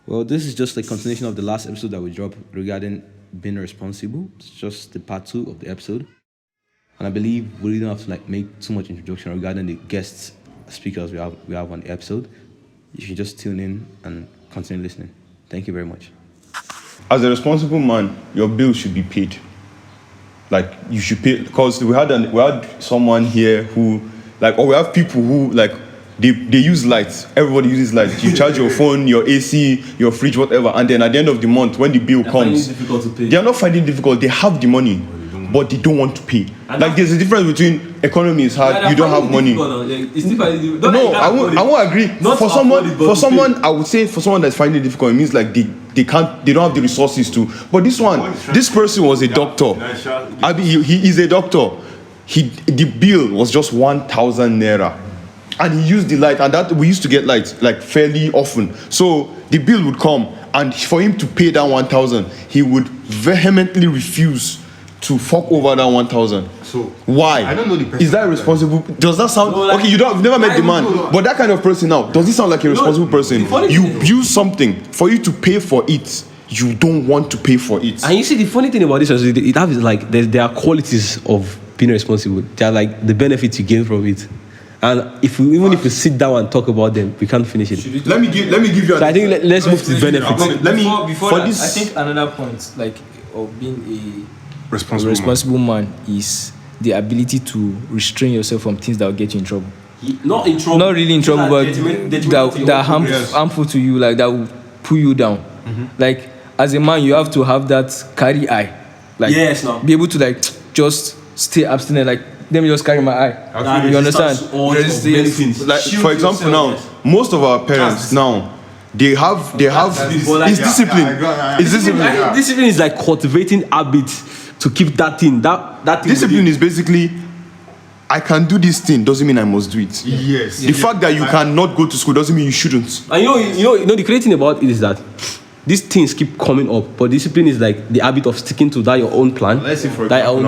Well, this is just a continuation of the last episode that we dropped regarding being responsible. It's just the part 2 of the episode. And I believe we don't have to make too much introduction regarding the guest speakers we have on the episode. You should just tune in and continue listening. Thank you very much. As a responsible man, your bills should be paid. Like, you should pay, because we had someone here who, or we have people who, they use lights. Everybody uses lights. You charge your phone, your AC, your fridge, whatever, and then at the end of the month, when the bill comes, they are not finding it difficult. They have the money, but they don't want to pay. There's a difference between economy is hard, you don't have money. No, I won't agree. For someone, I would say for someone that's finding it difficult, it means they don't have the resources to. But this person was a doctor. He is a doctor. The bill was just 1,000 naira. And he used the light, and that we used to get lights fairly often. So the bill would come, and for him to pay that 1,000, he would vehemently refuse to fork over that 1,000. So why? I don't know the person. Is that responsible? Does that sound okay? You've never met the man, but that kind of person now, does he sound like a responsible person? You use something for you to pay for it. You don't want to pay for it. And you see, the funny thing about this is there are qualities of being responsible. There are the benefits you gain from it. And even if we sit down and talk about them, we can't finish it. Let me give you. So I think let's move to the benefits. Before that, I think another point of being a responsible man is the ability to restrain yourself from things that will get you in trouble. Not in trouble. Not really in trouble, but that are harmful to you, that will pull you down. Mm-hmm. As a man, you have to have that carry eye. Be able to just stay abstinent. Let me just carry my eye. You understand? For example, now most of our parents now they have it's discipline. It's discipline. Discipline is cultivating habits to keep that thing. That thing discipline is basically, I can do this thing doesn't mean I must do it. Yes. The fact that you cannot go to school doesn't mean you shouldn't. And you know the great thing about it is that these things keep coming up, but discipline is the habit of sticking to that your own plan. Let's say, for example,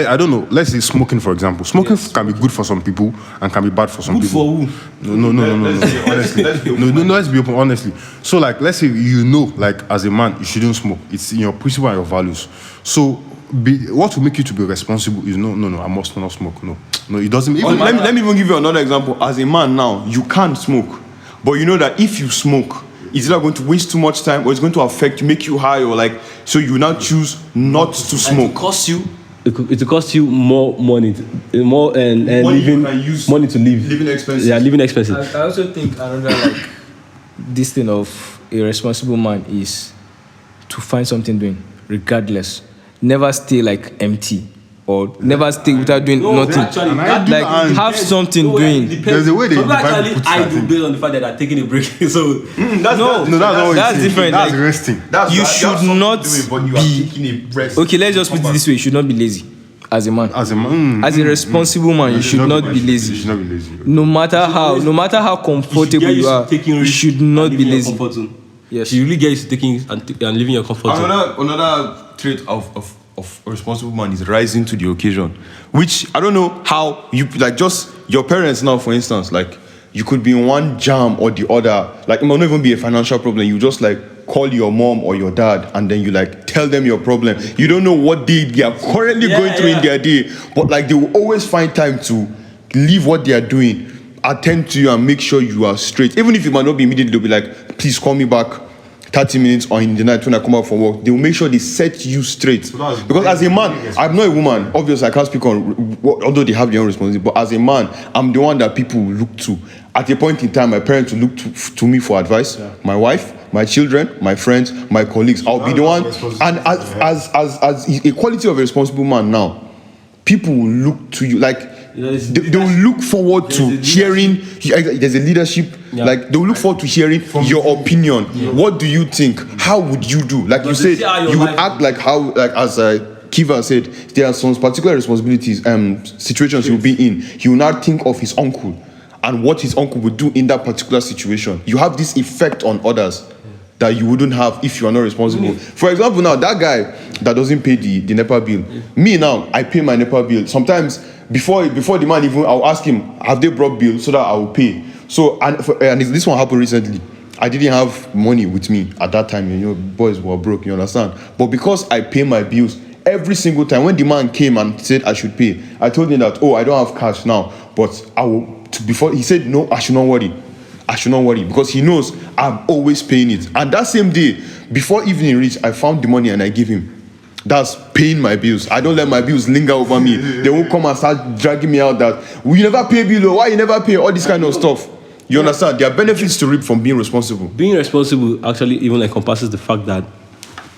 I don't know. Let's say smoking, for example. Smoking can be good for some people and can be bad for some people. Good for who? No. Honestly, let's be open. Honestly, so let's say as a man, you shouldn't smoke. It's in your principle and your values. So, what will make you to be responsible is no. I must not smoke. No, it doesn't. Let me even give you another example. As a man now, you can't smoke, but you know that if you smoke, it's either going to waste too much time or it's going to affect you, make you high, or so you now choose not to smoke. And it will cost you more money, and money to live. Living expenses. Yeah, living expenses. I also think another this thing of a responsible man is to find something doing, regardless. Never stay empty. Or never stay without doing nothing. Have something doing. There's a way they I do based on the fact that I'm taking a break. So that's different. That's resting. You should not be. Okay, let's just put it this way: you should not be lazy. As a man, as a responsible man, you should not be lazy. You should not be lazy. No matter how comfortable you are, you should not be lazy. Yes, you really get used to taking and living your comfort zone. Another trait of a responsible man is rising to the occasion, which I don't know how you just your parents now, for instance, you could be in one jam or the other. It might not even be a financial problem. You just call your mom or your dad and then you tell them your problem. You don't know what they are currently going through in their day, but they will always find time to leave what they are doing, attend to you and make sure you are straight. Even if it might not be immediately, they'll be please call me back 30 minutes or in the night when I come out from work. They will make sure they set you straight. Because as a man, I'm not a woman. Obviously, I can't speak on, although they have their own responsibility. But as a man, I'm the one that people will look to. At a point in time, my parents will look to me for advice. Yeah. My wife, my children, my friends, my colleagues. I'll be the one. And as a quality of a responsible man now, people will look to you. They will look forward to hearing. There's a leadership. Yeah. They will look forward to hearing your opinion. Yeah. What do you think? How would you do? You said, you would act as Kiva said, there are some particular responsibilities, situations he will be in. He will not think of his uncle and what his uncle would do in that particular situation. You have this effect on others that you wouldn't have if you are not responsible. For example, now that guy that doesn't pay the NEPA bill, me now, I pay my NEPA bill. Sometimes before the man even, I'll ask him, have they brought bill so that I will pay? So, and this one happened recently. I didn't have money with me at that time. You know, boys were broke. You understand? But because I pay my bills every single time, when the man came and said I should pay, I told him that, oh, I don't have cash now, but I will. Before he said no, I should not worry. I should not worry because he knows I'm always paying it. And that same day, before evening reached, I found the money and I give him. That's paying my bills. I don't let my bills linger over me. They won't come and start dragging me out that we never pay bill, why you never pay, all this kind of stuff. You understand? There are benefits to reap from being responsible. Being responsible actually even encompasses the fact that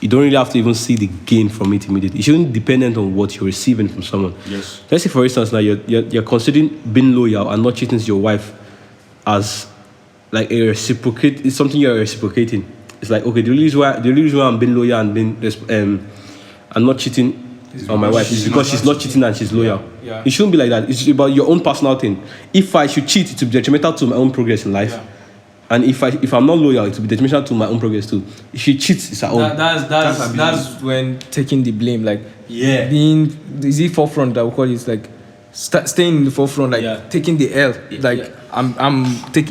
you don't really have to even see the gain from it immediately. It shouldn't be dependent on what you're receiving from someone. Yes. Let's say, for instance, now you're considering being loyal and not cheating to your wife as like a reciprocate. It's something you're reciprocating. It's like, okay, the reason why I'm being loyal and being and not cheating on my wife is because she's not cheating and she's loyal. Yeah. It shouldn't be like that. It's about your own personal thing. If I should cheat, it will be detrimental to my own progress in life. Yeah. And if I'm not loyal, it will be detrimental to my own progress too. If she cheats, it's her own. That's when taking the blame, like Yeah. being is the forefront that we call it, like staying in the forefront, like taking the L, like I'm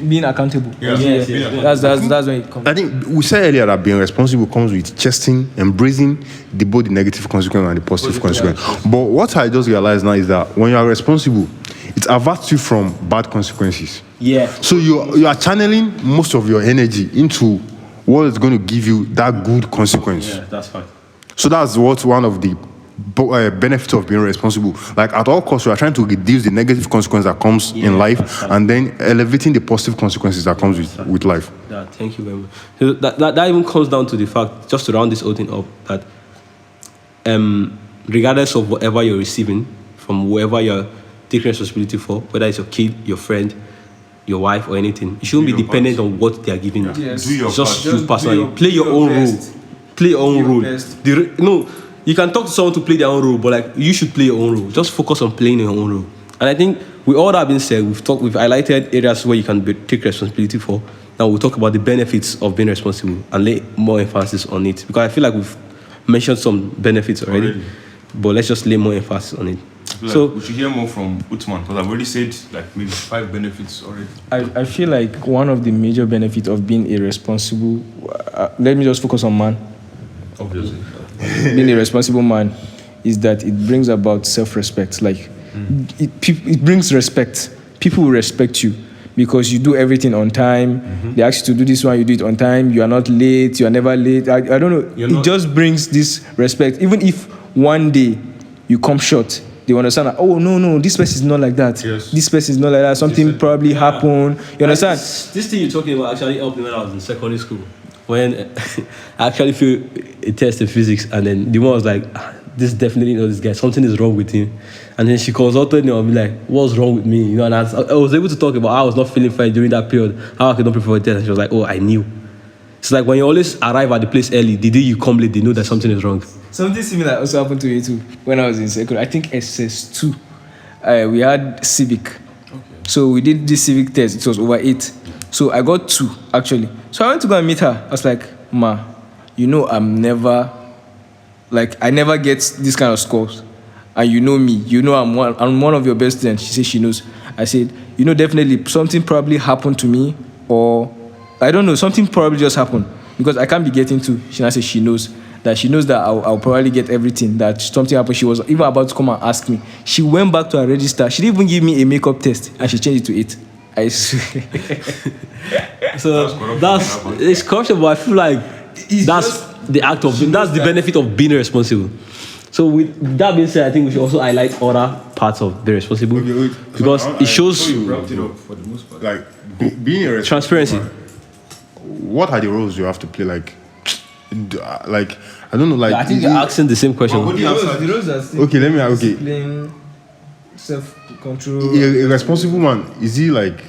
being accountable. Yes. That's when it comes. I think we said earlier that being responsible comes with chesting, embracing both the negative consequence and the positive consequence. But what I just realized now is that when you are responsible, it averts you from bad consequences. Yeah. So you are channeling most of your energy into what is going to give you that good consequence. Yeah, that's fine. So that's what one of the benefits of being responsible. Like at all costs, you are trying to reduce the negative consequence that comes in life, and then elevating the positive consequences that comes with life. Yeah, thank you very much. So that even comes down to the fact, just to round this whole thing up, that regardless of whatever you're receiving from whoever you're taking responsibility for, whether it's your kid, your friend, your wife, or anything, it shouldn't be dependent on what they are giving you. Yes. Do your Just part. you personally play your own role. Play your own role. No, you can talk to someone to play their own role, but like you should play your own role. Just focus on playing your own role. And I think with all that being said, we've highlighted areas where you can take responsibility for. Now we'll talk about the benefits of being responsible and lay more emphasis on it, because I feel like we've mentioned some benefits already. But let's just lay more emphasis on it. So we should hear more from Uthman, because I've already said like maybe 5 benefits already. I feel like one of the major benefits of being irresponsible, let me just focus on man. Obviously. Being a responsible man is that it brings about self-respect. Like it brings respect. People will respect you because you do everything on time. They ask you to do this one, you do it on time. You are not late. You are never late. I don't know. It just brings this respect. Even if one day you come short, they understand that, oh, no, this person is not like that. Yes. This person is not like that. Something probably happened. You understand? This thing you're talking about actually helped me when I was in secondary school. When I actually failed a test in physics, and then the one was like, this definitely not this guy. Something is wrong with him. And then she consulted me and be like, what's wrong with me? You know, and I was able to talk about how I was not feeling fine during that period, how I could not prepare for the test. And she was like, oh, I knew. It's like when you always arrive at the place early, the day you come late, they know that something is wrong. Something similar also happened to me too when I was in secondary. I think SS2. We had civic. Okay. So we did this civic test. It was over 8. So I got 2 actually. So I went to go and meet her. I was like, Ma, you know I never get this kind of scores. And you know me. You know I'm one of your best friends. She said she knows. I said, you know, definitely something probably happened to me, or I don't know, something probably just happened because I can't be getting 2. She now said she knows that I'll probably get everything, that something happened. She was even about to come and ask me. She went back to her register. She didn't even give me a makeup test, and she changed it to 8. I swear. So it's corruption, but I feel like that's the benefit of being responsible. So with that being said, I think we should also highlight other parts of being responsible, because it shows You wrapped it up for the most part. Like being a transparency. What are the roles you have to play? Like I don't know. Like I think you're asking the same question. The roles are still Okay, let me. Okay, discipline, self-control. a responsible man, is he like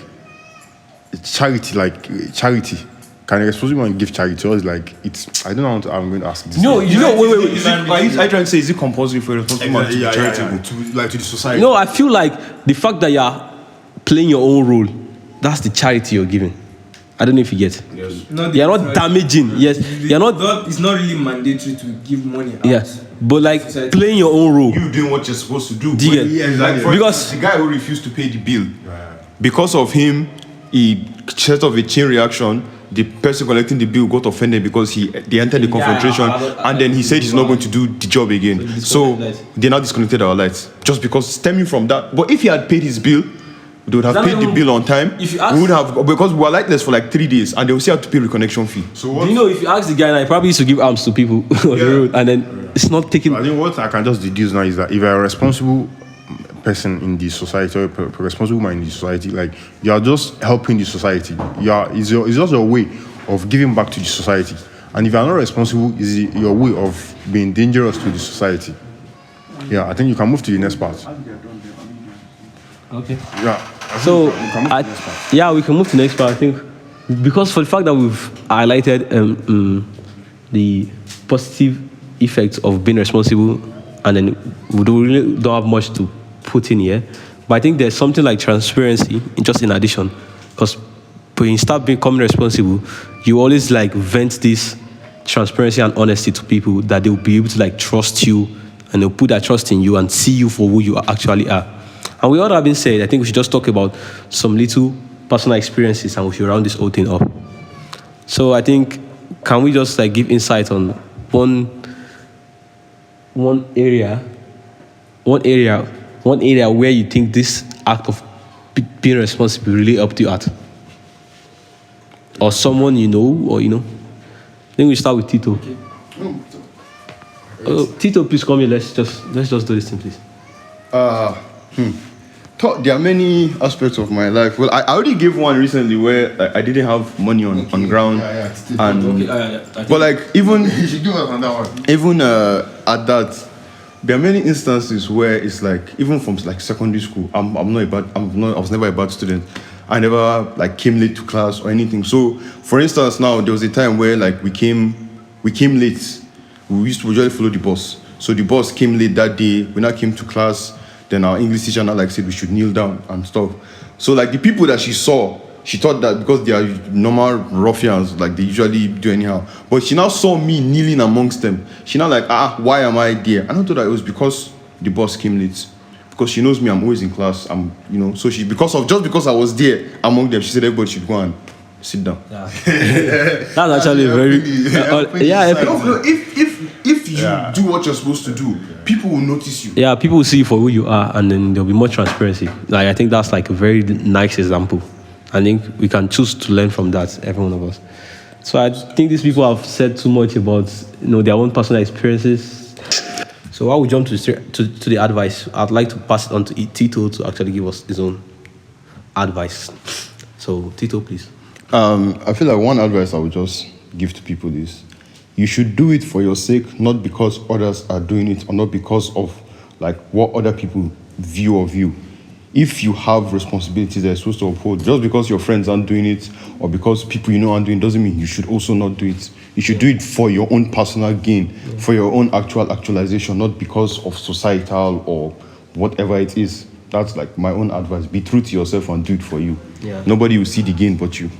charity? Like charity? Can a responsible man give charity, or is like it's? I don't know. I'm going to ask this. No, you know, wait. Are you trying to say, is it compulsory for a responsible man to be charitable? To the society. No, I feel like the fact that you're playing your own role, that's the charity you're giving. I don't know if you get it. Yes. You're not damaging. Yes, you're not. It's not really mandatory to give money out. Yeah, but like playing your own role. You doing what you're supposed to do. Do you get? Like, for Because instance, the guy who refused to pay the bill, because of him, he set off a chain reaction the person collecting the bill got offended because they entered the confrontation, and then he said he's not going to do the job again. So they now disconnected our lights just because stemming from that. But if he had paid his bill, they would have paid the bill on time. If you ask, we would have, because we were lightless for like 3 days, and they will still have to pay reconnection fee. So what? Do you know, if you ask the guy, now, he probably used to give arms to people on the road, and then it's not taking. I think what I can just deduce now is that if you're a responsible person in the society, or a responsible man in the society, like you are just helping the society. It's just a way of giving back to the society. And if you are not responsible, it's your way of being dangerous to the society. Yeah, I think you can move to the next part. Okay. Yeah. So, we can move to the next part. I think because for the fact that we've highlighted the positive effects of being responsible, and then we really don't have much to put in here. But I think there's something like transparency, just in addition, because when you start becoming responsible, you always like vent this transparency and honesty to people that they'll be able to like trust you, and they'll put that trust in you and see you for who you actually are. And with all that being said, I think we should just talk about some little personal experiences, and we should round this whole thing up. So I think, can we just like give insight on one area where you think this act of being responsible really helped you out? Or someone you know, or I think we start with Tito. Okay. Tito, please come here. Let's just do this thing, please. There are many aspects of my life. Well, I already gave one recently where I didn't have money on ground, but like even you should do it on that one. Even at that, there are many instances where it's like even from like secondary school, I was never a bad student. I never like came late to class or anything. So, for instance, now there was a time where like we came late. We used to usually follow the bus. So the bus came late that day. We now came to class. Then our English teacher now like said we should kneel down and stuff. So like the people that she saw, she thought that because they are normal ruffians, like they usually do anyhow. But she now saw me kneeling amongst them. She now like, why am I there? I thought that it was because the bus came late. Because she knows me, I'm always in class. So because I was there among them, she said everybody should go and sit down. Yeah. That's actually very. If you do what you're supposed to do, people will notice you. Yeah, people will see you for who you are, and then there'll be more transparency. Like I think that's like a very nice example. I think we can choose to learn from that, every one of us. So I think these people have said too much about their own personal experiences. So while we jump to the advice, I'd like to pass it on to Tito to actually give us his own advice. So Tito, please. I feel like one advice I would just give to people is you should do it for your sake, not because others are doing it, or not because of like what other people view of you. If you have responsibilities that you're supposed to uphold, just because your friends aren't doing it or because people aren't doing it doesn't mean you should also not do it. You should do it for your own personal gain, for your own actualization, not because of societal or whatever it is. That's like my own advice. Be true to yourself and do it for you. Yeah. Nobody will see the gain but you.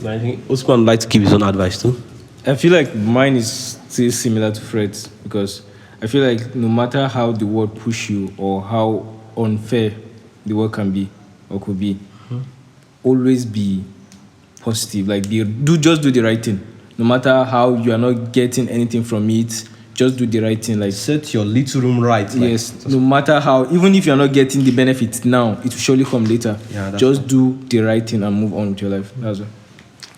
I think Uthman would like to give his own advice too. I feel like mine is still similar to Fred's, because I feel like no matter how the world push you or how unfair the world can be or could be, always be positive. Like just do the right thing. No matter how you are not getting anything from it, just do the right thing. Like set your little room right. Yes. No matter how, even if you are not getting the benefits now, it will surely come later. Yeah, just do the right thing and move on with your life. That's all.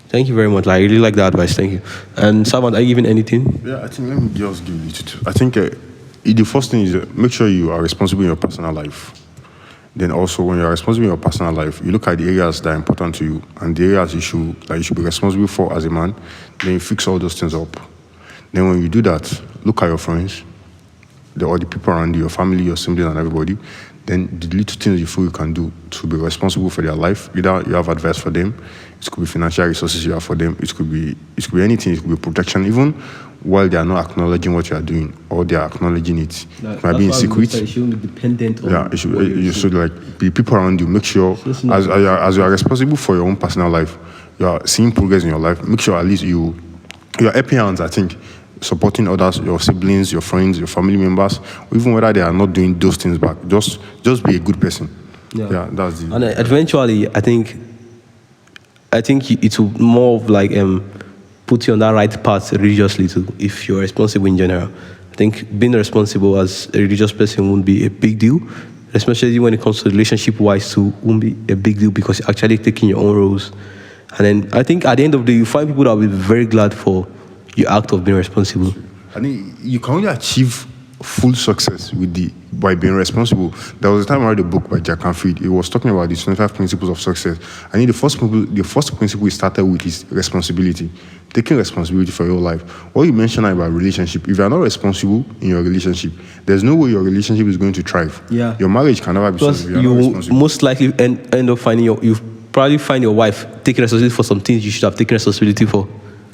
Thank you very much. I really like the advice. Thank you. And Savant, are you giving anything? Yeah, I think let me just give it to. I think the first thing is make sure you are responsible in your personal life. Then also, when you are responsible in your personal life, you look at the areas that are important to you and the areas you should be responsible for as a man. Then you fix all those things up. Then when you do that, look at your friends, all the people around you, your family, your siblings, and everybody. Then the little things you feel you can do to be responsible for their life. Either you have advice for them, it could be financial resources you have for them, it could be anything, it could be protection, even while they are not acknowledging what you are doing, or they are acknowledging it. It might be in secret. It shouldn't be dependent on. You should like be people around you. Make sure as you are responsible for your own personal life, you are seeing progress in your life. Make sure at least you are helping hands. I think supporting others, your siblings, your friends, your family members, even whether they are not doing those things back. Just be a good person. Yeah, that's the. And eventually, I think I think it will more of like put you on that right path religiously too, if you're responsible in general. I think being responsible as a religious person won't be a big deal, especially when it comes to relationship-wise too, won't be a big deal because you're actually taking your own roles. And then I think at the end of the day, you find people that will be very glad for your act of being responsible. I think you can only achieve full success by being responsible. There was a time I read a book by Jack Canfield. It was talking about the 25 principles of success. I think the first principle we started with is responsibility. Taking responsibility for your life. What you mentioned about relationship, if you are not responsible in your relationship, there's no way your relationship is going to thrive. Yeah. Your marriage can never be Because solved if you are not responsible. most likely end up finding you probably find your wife taking responsibility for some things you should have taken responsibility for.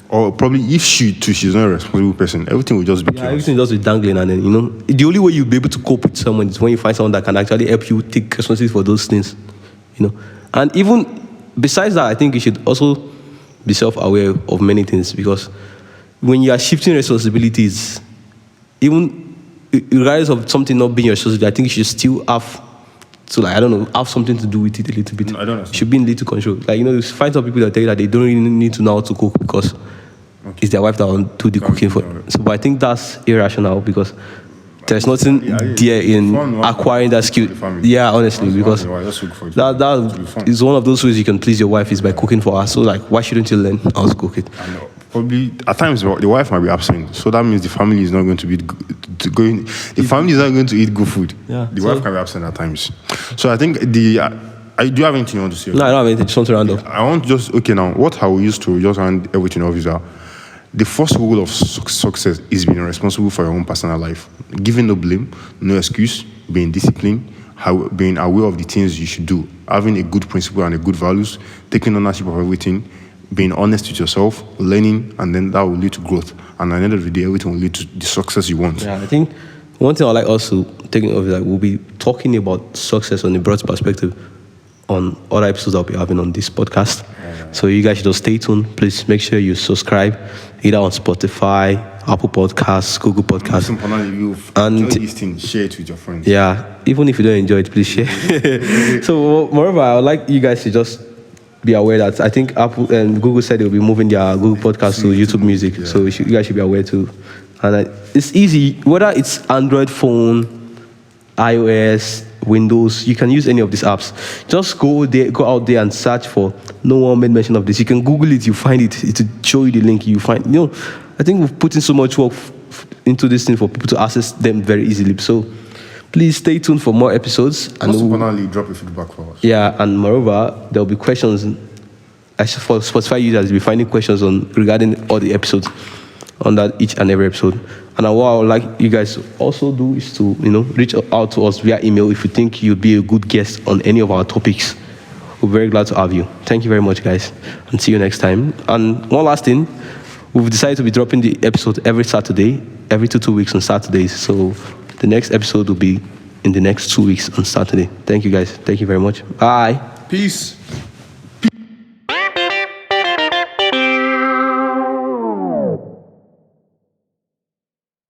Or probably if she's not a responsible person, everything will just be chaos. Everything just be dangling, and then the only way you'll be able to cope with someone is when you find someone that can actually help you take responsibility for those things. And even besides that, I think you should also be self-aware of many things, because when you are shifting responsibilities, even regardless of something not being your responsibility, I think you should still have to, have something to do with it a little bit. I don't understand. Should be in little control. you find some people that tell you that they don't really need to know how to cook because it's their wife that will do the cooking for. So, but I think that's irrational, because there's nothing there in acquiring that skill. Yeah, honestly, because that is one of those ways you can please your wife is by cooking for her. So, why shouldn't you learn how to cook it? Probably at times the wife might be absent, so that means the family is not going to be the family is not going to eat good food. Yeah, the wife can be absent at times. So I think I do have anything you want to say? No, I don't have anything. Just want to round up. I want now. What I will use to just round everything off is that the first rule of success is being responsible for your own personal life, giving no blame, no excuse, being disciplined, being aware of the things you should do, having a good principle and a good values, taking ownership of everything, being honest with yourself, learning, and then that will lead to growth. And at the end of the day, everything will lead to the success you want. Yeah, I think one thing I'd like us to take note of is that we'll be talking about success on a broad perspective on other episodes I'll be having on this podcast. So you guys should just stay tuned. Please make sure you subscribe either on Spotify, Apple Podcasts, Google Podcasts. And enjoy this thing, share it with your friends. Yeah, even if you don't enjoy it, please share. So moreover, I would like you guys to just be aware that I think Apple and Google said they'll be moving their Google Podcasts to YouTube Music. Yeah. So you guys should be aware too. And it's easy, whether it's Android phone, iOS, Windows, you can use any of these apps. Just go out there and search for No One Made Mention of This. You can Google it, you find it. It will show you the link. You find, I think we've put in so much work into this thing for people to access them very easily. So please stay tuned for more episodes. And finally drop your feedback for us. Yeah, and moreover, there will be questions. For Spotify users, will be finding questions regarding all the episodes on that each and every episode. And what I would like you guys to also do is to, reach out to us via email if you think you'd be a good guest on any of our topics. We're very glad to have you. Thank you very much, guys, and see you next time. And one last thing, we've decided to be dropping the episode every Saturday, every 2 weeks on Saturdays. So the next episode will be in the next 2 weeks on Saturday. Thank you, guys. Thank you very much. Bye. Peace.